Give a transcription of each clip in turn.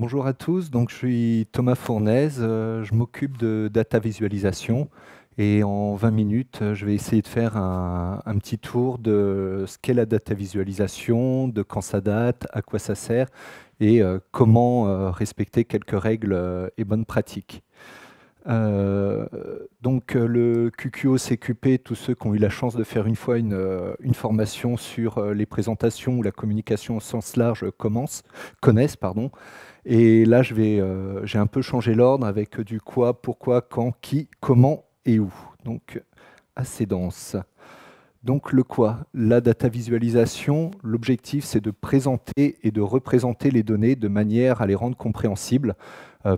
Bonjour à tous, donc je suis Thomas Fournaise, je m'occupe de data visualisation et en 20 minutes, je vais essayer de faire un petit tour de ce qu'est la data visualisation, de quand ça date, à quoi ça sert et comment respecter quelques règles et bonnes pratiques. Le QQO-CQP, tous ceux qui ont eu la chance de faire une fois une formation sur les présentations ou la communication au sens large connaissent. Pardon. Et là, j'ai un peu changé l'ordre avec du quoi, pourquoi, quand, qui, comment et où. Donc, assez dense. Donc, le quoi? La data visualisation, l'objectif, c'est de présenter et de représenter les données de manière à les rendre compréhensibles.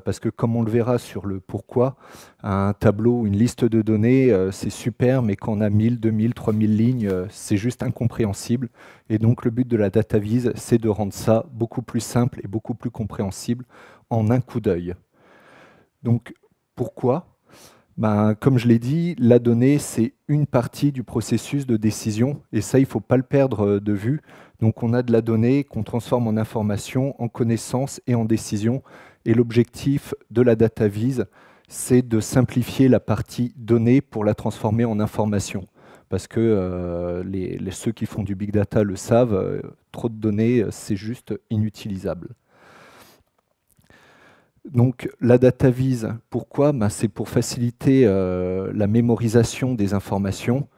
Parce que, comme on le verra sur le pourquoi, un tableau ou une liste de données, c'est super, mais quand on a 1000, 2000, 3000 lignes, c'est juste incompréhensible. Et donc, le but de la data vis, c'est de rendre ça beaucoup plus simple et beaucoup plus compréhensible en un coup d'œil. Donc, pourquoi? Comme je l'ai dit, la donnée, c'est une partie du processus de décision, et ça, il ne faut pas le perdre de vue. Donc, on a de la donnée qu'on transforme en information, en connaissance et en décision. Et l'objectif de la data vise, c'est de simplifier la partie donnée pour la transformer en information. Parce que ceux qui font du big data le savent, trop de données, c'est juste inutilisable. Donc la data vise, pourquoi? C'est pour faciliter la mémorisation des informations,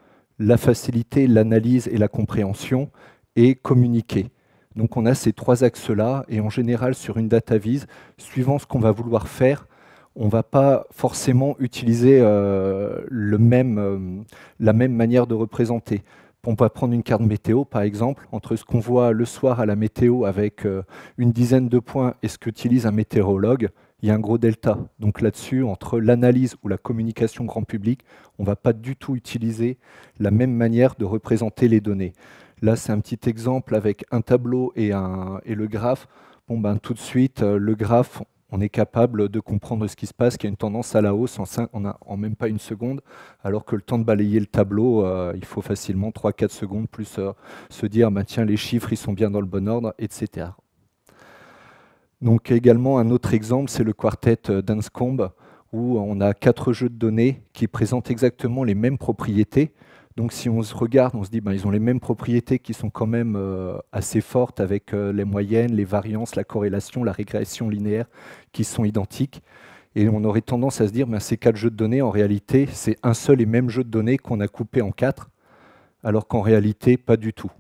la faciliter l'analyse et la compréhension, et communiquer. Donc on a ces trois axes-là, et en général sur une data vise, suivant ce qu'on va vouloir faire, on ne va pas forcément utiliser la même manière de représenter. On va prendre une carte météo, par exemple, entre ce qu'on voit le soir à la météo avec une dizaine de points et ce qu'utilise un météorologue, il y a un gros delta. Donc là-dessus, entre l'analyse ou la communication grand public, on ne va pas du tout utiliser la même manière de représenter les données. Là, c'est un petit exemple avec un tableau et le graphe. Tout de suite, le graphe, on est capable de comprendre ce qui se passe, qu'il y a une tendance à la hausse en même pas une seconde, alors que le temps de balayer le tableau, il faut facilement 3-4 secondes, plus se dire, tiens, les chiffres, ils sont bien dans le bon ordre, etc. Donc également, un autre exemple, c'est le quartet d'Anscombe, où on a 4 jeux de données qui présentent exactement les mêmes propriétés. Donc si on se regarde, on se dit ils ont les mêmes propriétés qui sont quand même assez fortes avec les moyennes, les variances, la corrélation, la régression linéaire qui sont identiques. Et on aurait tendance à se dire ces 4 jeux de données, en réalité, c'est un seul et même jeu de données qu'on a coupé en 4, alors qu'en réalité, pas du tout.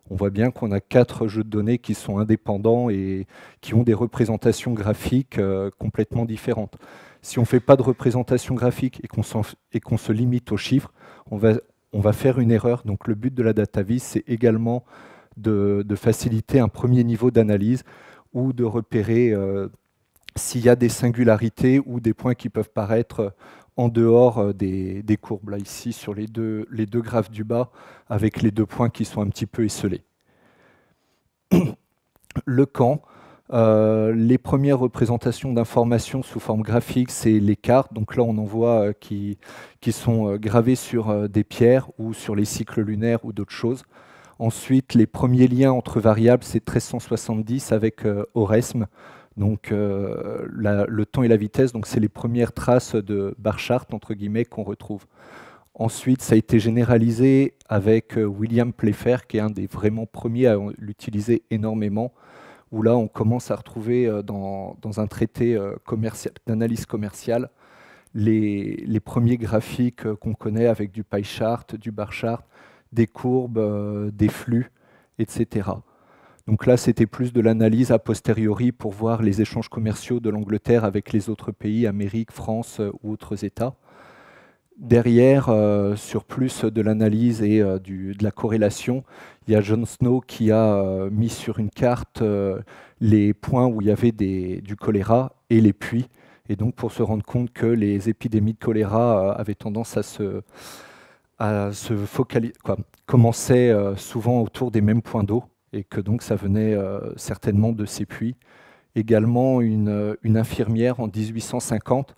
On voit bien qu'on a 4 jeux de données qui sont indépendants et qui ont des représentations graphiques complètement différentes. Si on ne fait pas de représentation graphique et qu'on se limite aux chiffres, on va faire une erreur. Donc le but de la data vis, c'est également de faciliter un premier niveau d'analyse ou de repérer s'il y a des singularités ou des points qui peuvent paraître en dehors des courbes. Là, ici, sur les deux graphes du bas, avec les 2 points qui sont un petit peu esselés. Le quand, les premières représentations d'informations sous forme graphique, c'est les cartes. Donc là, on en voit qui sont gravées sur des pierres ou sur les cycles lunaires ou d'autres choses. Ensuite, les premiers liens entre variables, c'est 1370 avec Oresme. Donc le temps et la vitesse, donc c'est les premières traces de bar chart, entre guillemets, qu'on retrouve. Ensuite, ça a été généralisé avec William Playfair, qui est un des vraiment premiers à l'utiliser énormément, où là, on commence à retrouver dans un traité d'analyse commerciale les premiers graphiques qu'on connaît avec du pie chart, du bar chart, des courbes, des flux, etc. Donc là, c'était plus de l'analyse a posteriori pour voir les échanges commerciaux de l'Angleterre avec les autres pays, Amérique, France ou autres États. Derrière, sur plus de l'analyse et de la corrélation, il y a John Snow qui a mis sur une carte les points où il y avait du choléra et les puits. Et donc pour se rendre compte que les épidémies de choléra avaient tendance à se focaliser, commençaient souvent autour des mêmes points d'eau, et que donc ça venait certainement de ces puits. Également une infirmière en 1850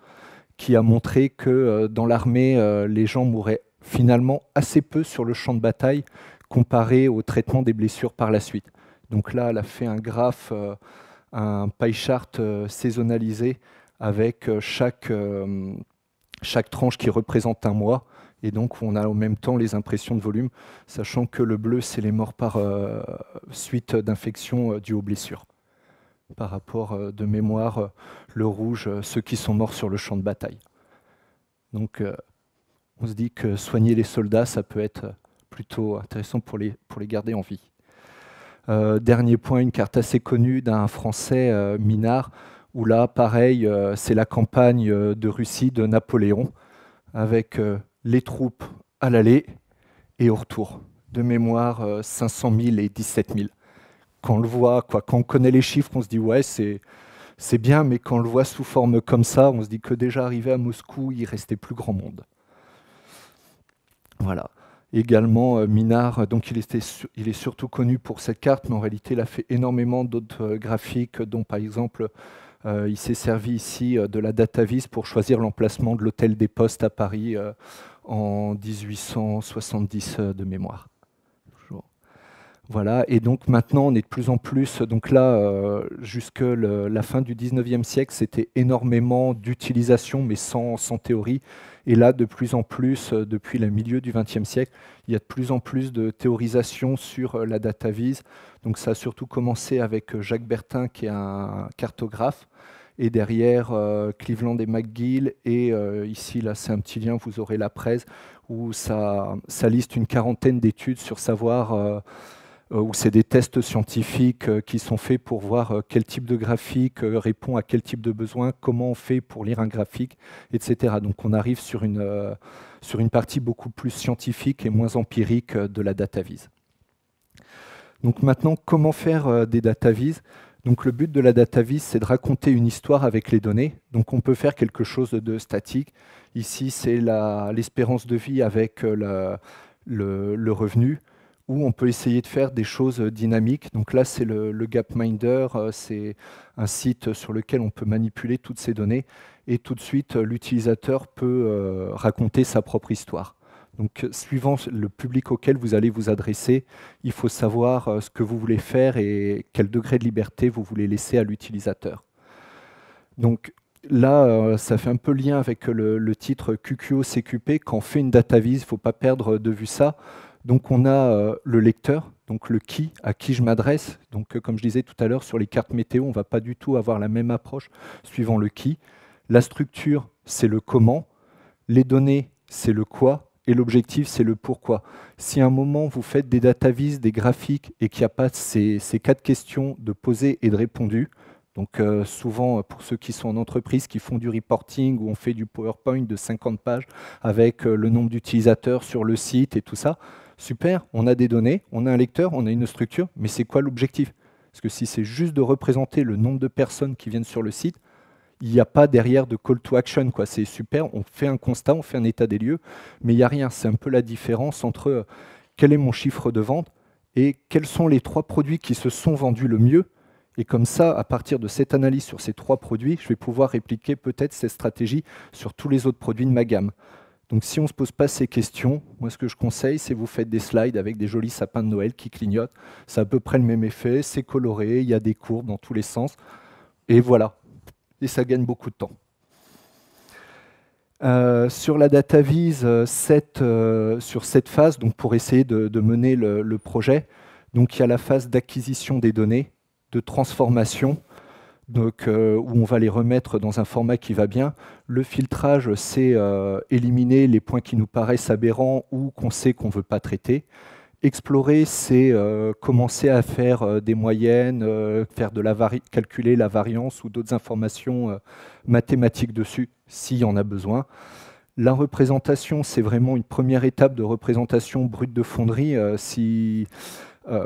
qui a montré que dans l'armée, les gens mouraient finalement assez peu sur le champ de bataille comparé au traitement des blessures par la suite. Donc là, elle a fait un graphe un pie chart saisonnalisé avec chaque tranche qui représente un mois. Et donc, on a en même temps les impressions de volume, sachant que le bleu, c'est les morts par suite d'infection dues aux blessures. Par rapport de mémoire, le rouge, ceux qui sont morts sur le champ de bataille. Donc, on se dit que soigner les soldats, ça peut être plutôt intéressant pour les garder en vie. Dernier point, une carte assez connue d'un Français, Minard, où là, pareil, c'est la campagne de Russie de Napoléon, avec les troupes à l'aller et au retour. De mémoire, 500 000 et 17 000. Quand on le voit, quand on connaît les chiffres, on se dit ouais, c'est bien, mais quand on le voit sous forme comme ça, on se dit que déjà arrivé à Moscou, il restait plus grand monde. Voilà. Également, Minard, donc il est surtout connu pour cette carte, mais en réalité, il a fait énormément d'autres graphiques, dont par exemple, il s'est servi ici de la DataVis pour choisir l'emplacement de l'hôtel des Postes à Paris en 1870 de mémoire. Voilà, et donc maintenant on est de plus en plus, donc là jusque la fin du 19e siècle c'était énormément d'utilisation mais sans théorie, et là de plus en plus depuis le milieu du 20e siècle il y a de plus en plus de théorisation sur la DataVis. Donc ça a surtout commencé avec Jacques Bertin qui est un cartographe, et derrière Cleveland et McGill, et ici là c'est un petit lien, vous aurez la presse où ça liste une quarantaine d'études sur savoir où c'est des tests scientifiques qui sont faits pour voir quel type de graphique répond à quel type de besoin, comment on fait pour lire un graphique, etc. Donc on arrive sur une partie beaucoup plus scientifique et moins empirique de la DataVis. Donc maintenant, comment faire des DataVis? Donc le but de la DataVis, c'est de raconter une histoire avec les données. Donc on peut faire quelque chose de statique. Ici, c'est l'espérance de vie avec le revenu, où on peut essayer de faire des choses dynamiques. Donc là, c'est le Gapminder, c'est un site sur lequel on peut manipuler toutes ces données, et tout de suite, l'utilisateur peut raconter sa propre histoire. Donc, suivant le public auquel vous allez vous adresser, il faut savoir ce que vous voulez faire et quel degré de liberté vous voulez laisser à l'utilisateur. Donc là, ça fait un peu lien avec le titre QQO-CQP. Quand on fait une DataVis, il ne faut pas perdre de vue ça. Donc on a le lecteur, donc le qui, à qui je m'adresse. Donc comme je disais tout à l'heure, sur les cartes météo, on ne va pas du tout avoir la même approche suivant le qui. La structure, c'est le comment. Les données, c'est le quoi. Et l'objectif, c'est le pourquoi. Si à un moment, vous faites des DataVis, des graphiques, et qu'il n'y a pas ces 4 questions de poser et de répondu, donc souvent, pour ceux qui sont en entreprise, qui font du reporting, où on fait du PowerPoint de 50 pages avec le nombre d'utilisateurs sur le site et tout ça, super, on a des données, on a un lecteur, on a une structure, mais c'est quoi l'objectif? Parce que si c'est juste de représenter le nombre de personnes qui viennent sur le site, il n'y a pas derrière de call to action, quoi. C'est super, on fait un constat, on fait un état des lieux, mais il n'y a rien. C'est un peu la différence entre quel est mon chiffre de vente et quels sont les 3 produits qui se sont vendus le mieux. Et comme ça, à partir de cette analyse sur ces 3 produits, je vais pouvoir répliquer peut-être cette stratégie sur tous les autres produits de ma gamme. Donc si on ne se pose pas ces questions, moi ce que je conseille, c'est vous faites des slides avec des jolis sapins de Noël qui clignotent. C'est à peu près le même effet, c'est coloré, il y a des courbes dans tous les sens. Et voilà. Et ça gagne beaucoup de temps. Sur la DataVis, sur cette phase, donc pour essayer de mener le projet, donc il y a la phase d'acquisition des données, de transformation, donc, où on va les remettre dans un format qui va bien. Le filtrage, c'est éliminer les points qui nous paraissent aberrants ou qu'on sait qu'on ne veut pas traiter. Explorer, c'est commencer à faire des moyennes, calculer la variance ou d'autres informations mathématiques dessus, s'il y en a besoin. La représentation, c'est vraiment une première étape de représentation brute de fonderie.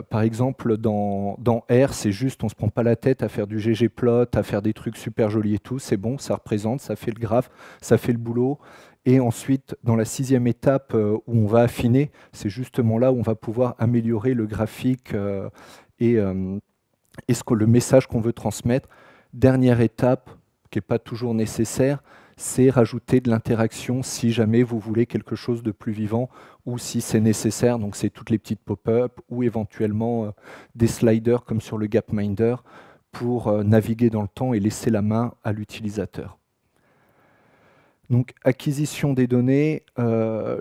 Par exemple, dans R, c'est juste, on ne se prend pas la tête à faire du ggplot, à faire des trucs super jolis et tout, c'est bon, ça représente, ça fait le graphe, ça fait le boulot. Et ensuite, dans la 6e étape où on va affiner, c'est justement là où on va pouvoir améliorer le graphique et le message qu'on veut transmettre. Dernière étape, qui n'est pas toujours nécessaire, c'est rajouter de l'interaction si jamais vous voulez quelque chose de plus vivant ou si c'est nécessaire. Donc c'est toutes les petites pop-up ou éventuellement des sliders comme sur le Gapminder pour naviguer dans le temps et laisser la main à l'utilisateur. Donc, acquisition des données,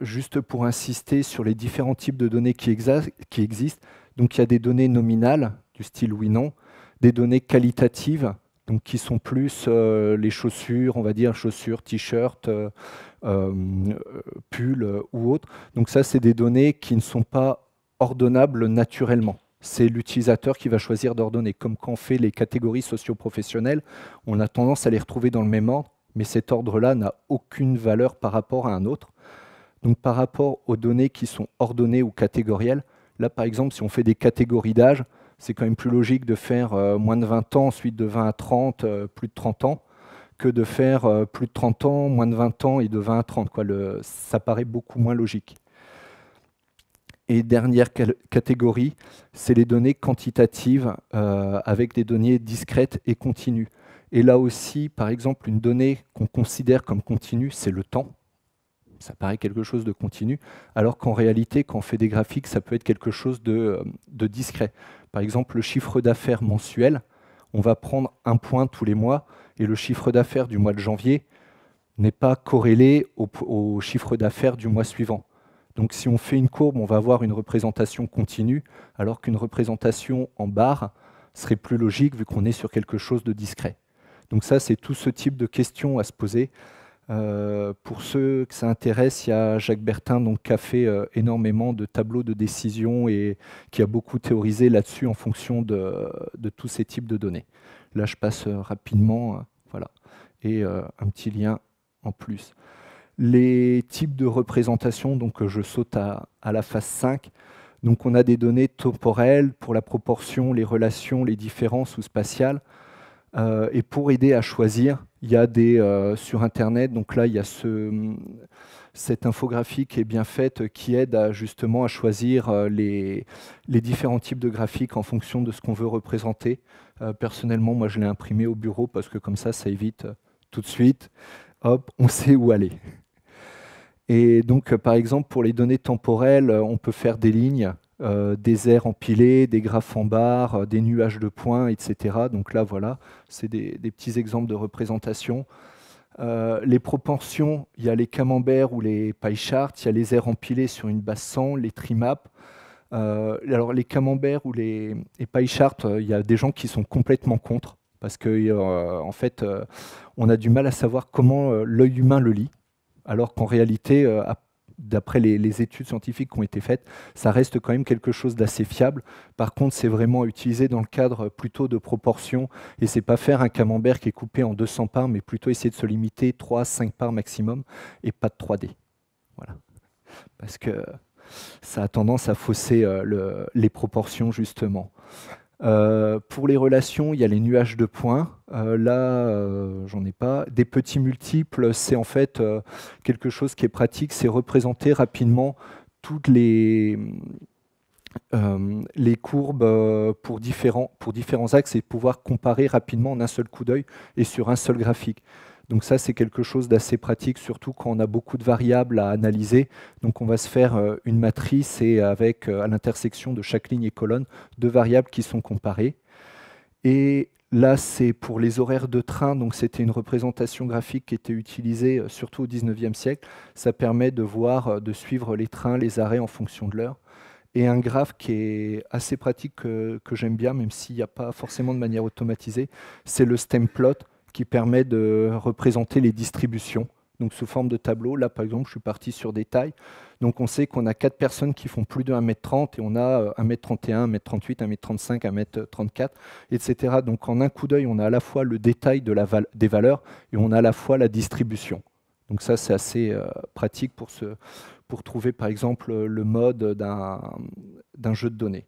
juste pour insister sur les différents types de données qui existent. Donc, il y a des données nominales, du style oui-non, des données qualitatives, donc qui sont plus les chaussures, on va dire chaussures, t-shirts, pulls ou autres. Donc ça, c'est des données qui ne sont pas ordonnables naturellement. C'est l'utilisateur qui va choisir d'ordonner. Comme quand on fait les catégories socio-professionnelles, on a tendance à les retrouver dans le même ordre, mais cet ordre-là n'a aucune valeur par rapport à un autre. Donc par rapport aux données qui sont ordonnées ou catégorielles, là par exemple, si on fait des catégories d'âge, c'est quand même plus logique de faire moins de 20 ans, ensuite de 20 à 30, plus de 30 ans, que de faire plus de 30 ans, moins de 20 ans et de 20 à 30. Ça paraît beaucoup moins logique. Et dernière catégorie, c'est les données quantitatives avec des données discrètes et continues. Et là aussi, par exemple, une donnée qu'on considère comme continue, c'est le temps. Ça paraît quelque chose de continu, alors qu'en réalité, quand on fait des graphiques, ça peut être quelque chose de discret. Par exemple, le chiffre d'affaires mensuel, on va prendre un point tous les mois, et le chiffre d'affaires du mois de janvier n'est pas corrélé au chiffre d'affaires du mois suivant. Donc si on fait une courbe, on va avoir une représentation continue, alors qu'une représentation en barre serait plus logique vu qu'on est sur quelque chose de discret. Donc ça, c'est tout ce type de questions à se poser. Pour ceux que ça intéresse, il y a Jacques Bertin donc, qui a fait énormément de tableaux de décision et qui a beaucoup théorisé là-dessus en fonction de tous ces types de données. Là, je passe rapidement, voilà, et un petit lien en plus. Les types de représentation, donc je saute à la phase 5. Donc on a des données temporelles pour la proportion, les relations, les différences ou spatiales. Et pour aider à choisir, il y a des sur Internet, donc là il y a cette infographie qui est bien faite qui aide justement à choisir les différents types de graphiques en fonction de ce qu'on veut représenter. Personnellement, moi je l'ai imprimé au bureau parce que comme ça évite tout de suite, hop, on sait où aller. Et donc par exemple pour les données temporelles, on peut faire des lignes, des aires empilées, des graphes en barre, des nuages de points, etc. Donc là, voilà, c'est des petits exemples de représentation. Les proportions, il y a les camemberts ou les pie charts, il y a les aires empilées sur une base 100, les trimaps. Alors les camemberts ou les pie charts, il y a des gens qui sont complètement contre, parce que en fait, on a du mal à savoir comment l'œil humain le lit, alors qu'en réalité, d'après les études scientifiques qui ont été faites, ça reste quand même quelque chose d'assez fiable. Par contre, c'est vraiment utilisé dans le cadre plutôt de proportions, et c'est pas faire un camembert qui est coupé en 200 parts, mais plutôt essayer de se limiter 3-5 parts maximum, et pas de 3D. Voilà. Parce que ça a tendance à fausser les proportions, justement. Pour les relations, il y a les nuages de points. Là, j'en ai pas. Des petits multiples, c'est en fait quelque chose qui est pratique, c'est représenter rapidement toutes les courbes pour différents axes et pouvoir comparer rapidement en un seul coup d'œil et sur un seul graphique. Donc ça, c'est quelque chose d'assez pratique, surtout quand on a beaucoup de variables à analyser. Donc on va se faire une matrice et avec, à l'intersection de chaque ligne et colonne, deux variables qui sont comparées. Et là, c'est pour les horaires de train. Donc c'était une représentation graphique qui était utilisée surtout au 19e siècle. Ça permet de voir, de suivre les trains, les arrêts en fonction de l'heure. Et un graphe qui est assez pratique que j'aime bien, même s'il n'y a pas forcément de manière automatisée, c'est le stemplot, qui permet de représenter les distributions, donc sous forme de tableau. Là, par exemple, je suis parti sur des tailles. Donc, on sait qu'on a 4 personnes qui font plus de 1m30 et on a 1m31, 1m38, 1m35, 1m34, etc. Donc, en un coup d'œil, on a à la fois le détail des valeurs et on a à la fois la distribution. Donc, ça, c'est assez pratique pour trouver, par exemple, le mode d'un jeu de données.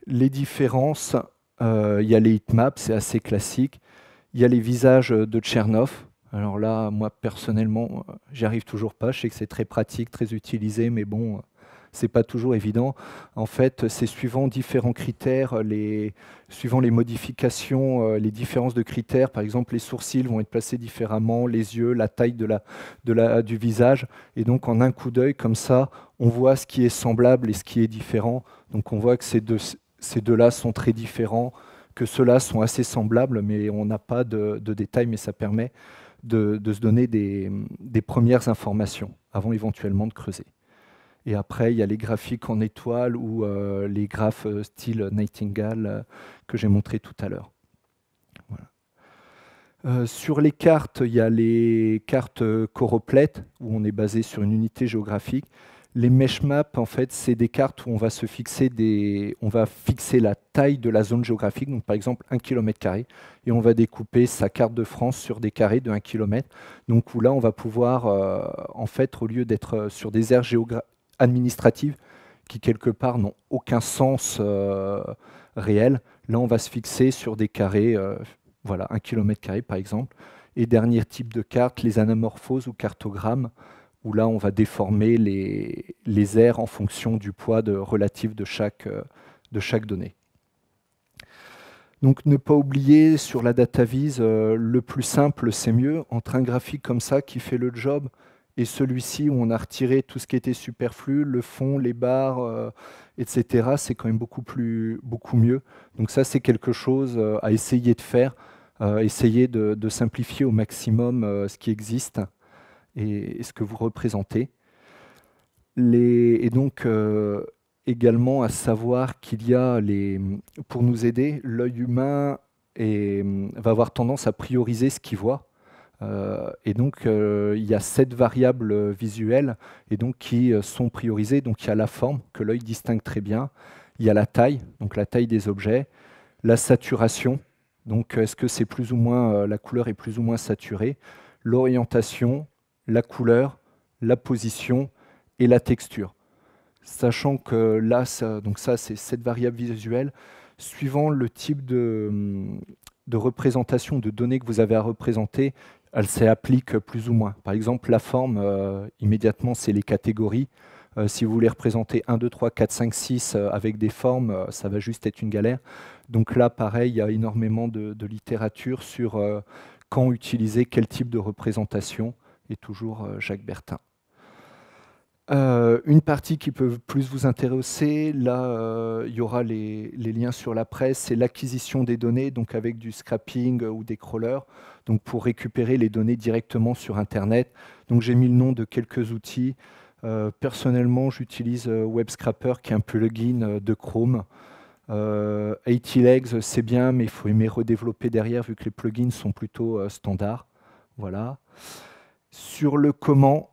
Les différences... il y a les heatmaps, c'est assez classique. Il y a les visages de Tchernov. Alors là, moi, personnellement, j'y arrive toujours pas. Je sais que c'est très pratique, très utilisé, mais bon, c'est pas toujours évident. En fait, c'est suivant différents critères, suivant les modifications, les différences de critères. Par exemple, les sourcils vont être placés différemment, les yeux, la taille du visage. Et donc, en un coup d'œil, comme ça, on voit ce qui est semblable et ce qui est différent. Donc, on voit que ces deux-là sont très différents, que ceux-là sont assez semblables, mais on n'a pas de détails, mais ça permet de se donner des premières informations avant éventuellement de creuser. Et après, il y a les graphiques en étoiles ou les graphes style Nightingale que j'ai montré tout à l'heure. Voilà. Sur les cartes, il y a les cartes choroplètes, où on est basé sur une unité géographique. Les mesh maps, en fait, c'est des cartes où on va se fixer on va fixer la taille de la zone géographique, donc par exemple 1 km², et on va découper sa carte de France sur des carrés de 1 km. Donc où là, on va pouvoir, en fait, au lieu d'être sur des aires administratives qui, quelque part, n'ont aucun sens réel, là, on va se fixer sur des carrés, voilà, 1 km² par exemple. Et dernier type de carte, les anamorphoses ou cartogrammes, où là, on va déformer les aires en fonction du poids relatif de chaque donnée. Donc, ne pas oublier, sur la data vise, le plus simple, c'est mieux. Entre un graphique comme ça qui fait le job et celui-ci où on a retiré tout ce qui était superflu, le fond, les barres, etc., c'est quand même beaucoup mieux. Donc ça, c'est quelque chose à essayer de faire, essayer de simplifier au maximum ce qui existe et ce que vous représentez. Et donc, également à savoir qu'il y a, pour nous aider, l'œil humain va avoir tendance à prioriser ce qu'il voit. Et donc, il y a 7 variables visuelles et donc, qui sont priorisées. Donc, il y a la forme, que l'œil distingue très bien. Il y a la taille, donc la taille des objets. La saturation, donc est-ce que c'est plus ou moins, la couleur est plus ou moins saturée. L'orientation, la couleur, la position et la texture. Sachant que là, donc ça, c'est 7 variables visuelles. Suivant le type de représentation de données que vous avez à représenter, elles s'appliquent plus ou moins. Par exemple, la forme, immédiatement, c'est les catégories. Si vous voulez représenter 1, 2, 3, 4, 5, 6 avec des formes, ça va juste être une galère. Donc là, pareil, il y a énormément de littérature sur quand utiliser quel type de représentation, et toujours Jacques Bertin. Une partie qui peut plus vous intéresser, là, il y aura les liens sur la presse, c'est l'acquisition des données, donc avec du scrapping ou des crawlers, donc pour récupérer les données directement sur Internet. Donc j'ai mis le nom de quelques outils. Personnellement, j'utilise WebScraper, qui est un plugin de Chrome. 80legs, c'est bien, mais il faut aimer redévelopper derrière, vu que les plugins sont plutôt standards. Voilà. Sur le comment,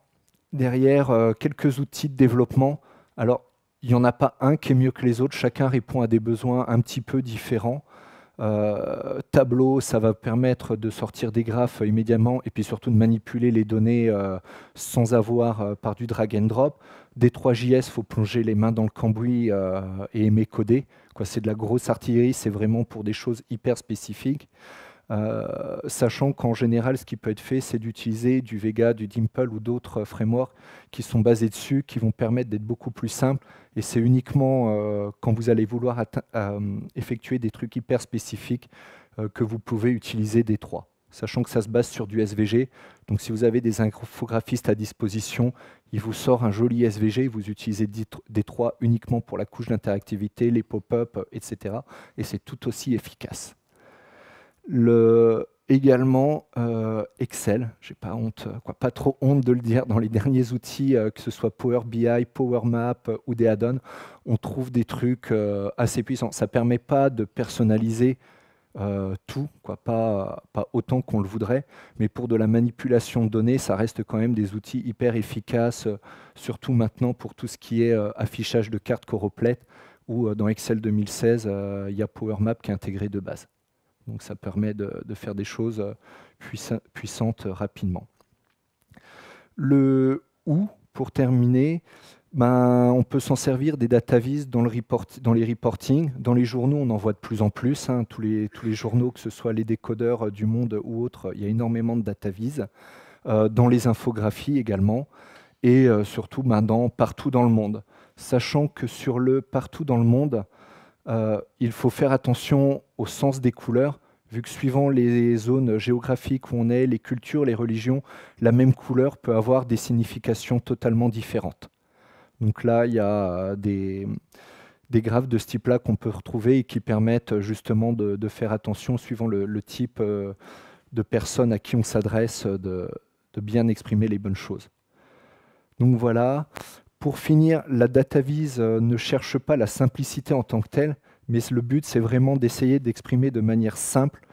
derrière, quelques outils de développement. Alors, il n'y en a pas un qui est mieux que les autres. Chacun répond à des besoins un petit peu différents. Tableau, ça va permettre de sortir des graphes immédiatement et puis surtout de manipuler les données sans avoir par du drag and drop. D3JS, il faut plonger les mains dans le cambouis et aimer coder. C'est de la grosse artillerie, c'est vraiment pour des choses hyper spécifiques. Sachant qu'en général, ce qui peut être fait, c'est d'utiliser du Vega, du Dimple ou d'autres frameworks qui sont basés dessus, qui vont permettre d'être beaucoup plus simples. Et c'est uniquement quand vous allez vouloir effectuer des trucs hyper spécifiques que vous pouvez utiliser D3. Sachant que ça se base sur du SVG. Donc si vous avez des infographistes à disposition, il vous sort un joli SVG, vous utilisez D3 uniquement pour la couche d'interactivité, les pop-up, etc. Et c'est tout aussi efficace. Également Excel, j'ai pas honte, pas trop honte de le dire, dans les derniers outils, que ce soit Power BI, Power Map ou des add-ons, on trouve des trucs assez puissants. Ça ne permet pas de personnaliser tout, pas autant qu'on le voudrait, mais pour de la manipulation de données, ça reste quand même des outils hyper efficaces, surtout maintenant pour tout ce qui est affichage de cartes choroplètes, où dans Excel 2016, il y a Power Map qui est intégré de base. Donc ça permet de faire des choses puissantes rapidement. Le où, pour terminer, on peut s'en servir des data vis dans les reporting. Dans les journaux, on en voit de plus en plus. Tous les journaux, que ce soit les décodeurs du Monde ou autres, il y a énormément de data vis. Dans les infographies également. Et surtout partout dans le monde. Sachant que sur le partout dans le monde, il faut faire attention au sens des couleurs, vu que suivant les zones géographiques où on est, les cultures, les religions, la même couleur peut avoir des significations totalement différentes. Donc là, il y a des graphes de ce type-là qu'on peut retrouver et qui permettent justement de faire attention, suivant le type de personne à qui on s'adresse, de bien exprimer les bonnes choses. Donc voilà. Pour finir, la data vise ne cherche pas la simplicité en tant que telle, mais le but, c'est vraiment d'essayer d'exprimer de manière simple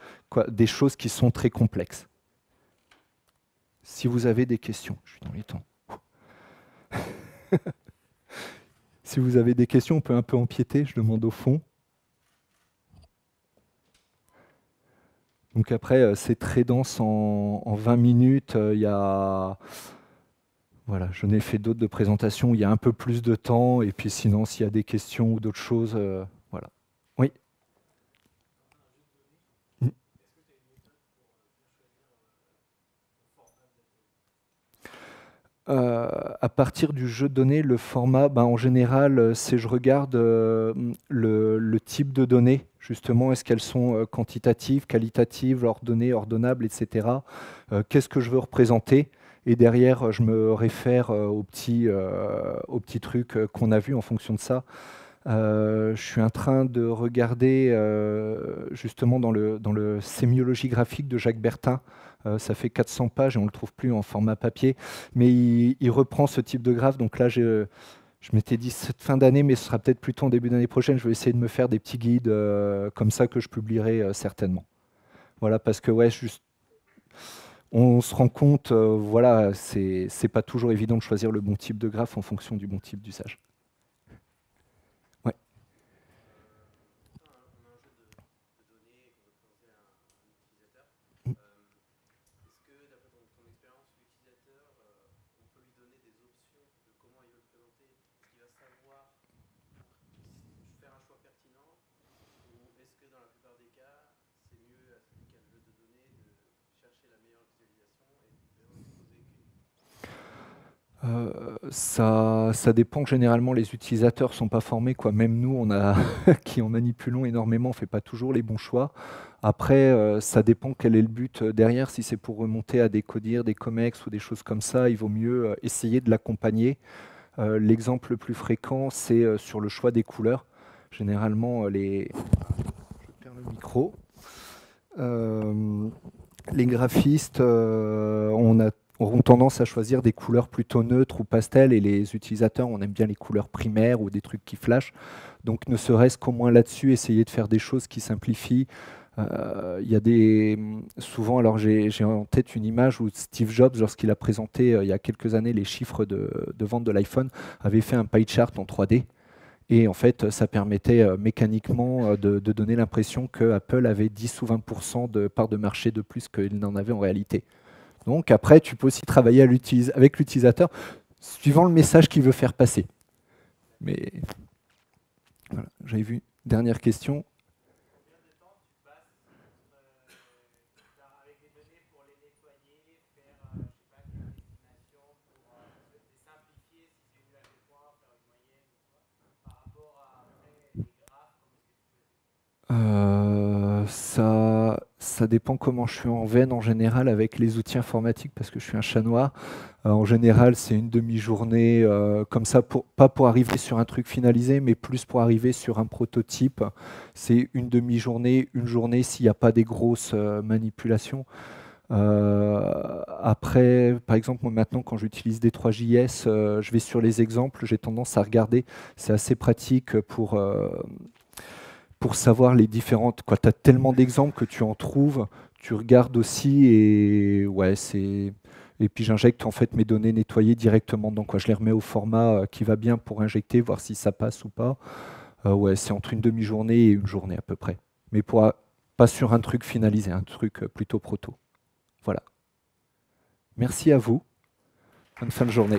des choses qui sont très complexes. Si vous avez des questions, je suis dans les temps. Si vous avez des questions, on peut un peu empiéter, je demande au fond. Donc après, c'est très dense en 20 minutes. Voilà, je n'ai fait d'autres de présentations où il y a un peu plus de temps. Et puis sinon, s'il y a des questions ou d'autres choses, voilà. Oui. À partir du jeu de données, le format, en général, c'est je regarde le type de données, justement, est-ce qu'elles sont quantitatives, qualitatives, ordonnées, ordonnables, etc. Qu'est-ce que je veux représenter? Et derrière, je me réfère aux petits trucs qu'on a vus en fonction de ça. Je suis en train de regarder justement dans le sémiologie graphique de Jacques Bertin. Ça fait 400 pages et on ne le trouve plus en format papier. Mais il reprend ce type de graphe. Donc là, je m'étais dit cette fin d'année, mais ce sera peut-être plutôt en début d'année prochaine. Je vais essayer de me faire des petits guides comme ça que je publierai certainement. Voilà, parce que ouais, juste, on se rend compte, voilà, c'est pas toujours évident de choisir le bon type de graphe en fonction du bon type d'usage. Ouais. Ça dépend. Généralement, les utilisateurs ne sont pas formés, quoi. Même nous, qui en manipulons énormément, on ne fait pas toujours les bons choix. Après, ça dépend quel est le but derrière. Si c'est pour remonter à des CODIR, des COMEX ou des choses comme ça, il vaut mieux essayer de l'accompagner. L'exemple le plus fréquent, c'est sur le choix des couleurs. Généralement, Je perds le micro. Les graphistes, auront tendance à choisir des couleurs plutôt neutres ou pastel, et les utilisateurs, on aime bien les couleurs primaires ou des trucs qui flashent. Donc ne serait-ce qu'au moins là-dessus, essayer de faire des choses qui simplifient. Il y a souvent, alors j'ai en tête une image où Steve Jobs, lorsqu'il a présenté il y a quelques années les chiffres de vente de l'iPhone, avait fait un pie chart en 3D. Et en fait, ça permettait mécaniquement de donner l'impression que Apple avait 10 ou 20% de part de marché de plus qu'il n'en avait en réalité. Donc après, tu peux aussi travailler avec l'utilisateur suivant le message qu'il veut faire passer. Mais voilà, j'avais vu. Dernière question. Ça dépend comment je suis en veine en général avec les outils informatiques parce que je suis un chat noir. En général, c'est une demi-journée comme ça, pas pour arriver sur un truc finalisé, mais plus pour arriver sur un prototype. C'est une demi-journée, une journée s'il n'y a pas des grosses manipulations. Après, par exemple, moi maintenant, quand j'utilise D3JS, je vais sur les exemples, j'ai tendance à regarder. C'est assez pratique pour savoir les différentes. Tu as tellement d'exemples que tu en trouves, tu regardes aussi et ouais, c'est. Et puis j'injecte en fait mes données nettoyées directement. Donc je les remets au format qui va bien pour injecter, voir si ça passe ou pas. Ouais, c'est entre une demi-journée et une journée à peu près. Mais pas sur un truc finalisé, un truc plutôt proto. Voilà. Merci à vous. Bonne fin de journée.